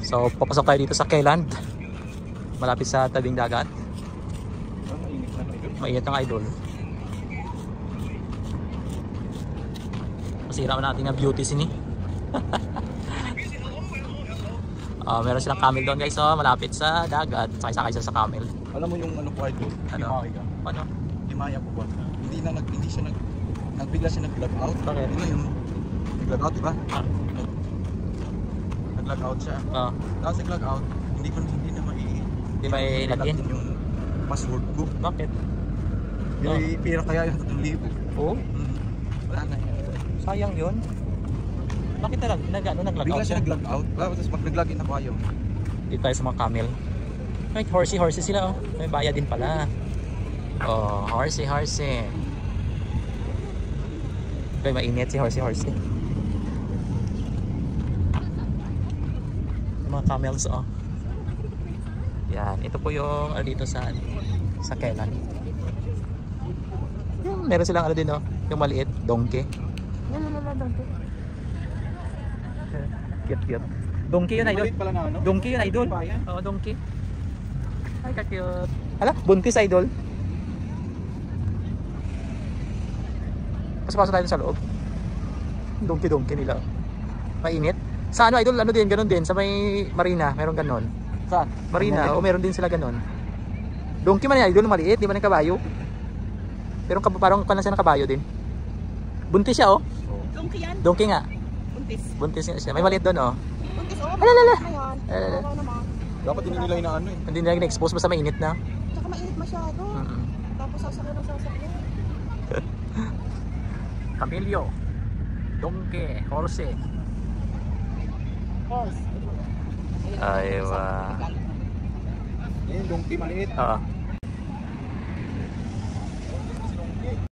So papasok tayo dito sa Kayland. Malapit sa tabing dagat. Mainit ng idol. Masira natin na beauty sini. Meron silang camel doon guys, so malapit sa dagat. Sakay-sakay siya sa camel. Alam mo yung ano po idol? Ano? Ano? Himaya po ba? Hindi siya nagbigla siya nag-vlog out. Bakit? Ano yung nag-vlog out, diba? Nag-vlog out siya. Tapos nag-vlog out, hindi na may login yung password ko. Bakit? May pira kaya yung 3,000. Oo? Wala na. Sayang yun. Bakit nag-log Bigla out siya nag-log out. Tapos pag nag-login ako ayaw. Dito tayo sa mga camel. Right, horsey sila oh. May bayad din pala. Oh, horsey. Okay, mainit si horsey. Mga camels oh. Yan, ito po yung dito sa Kayland. Meron silang din oh, yung maliit, donkey. Donkey. Cute. Donkey yun idol. Donkey yun idol. Oo, donkey. Ay, ka-cute. Hala, buntis idol. Pasok tayo sa loob. Donkey nila. Mainit. Sa ano idol, ano din, ganun din. Sa may marina, meron ganun. Saan? Marina, o meron din sila ganun. Donkey man yan idol, maliit. Di man yung kabayo. Pero parang kanan siya ng kabayo din. Buntis siya oh. Donkey yan? Donkey nga. Buntis nga siya. May maliit doon oh. Buntis oh. Alala. Dapat hindi nila inaano eh. Hindi nila na-expose basta mainit na. Tsaka mainit masyado. Tapos sasakyan. Camello. Donkey. Horse. Horse. Aywa. Yung donkey maliit. Oo.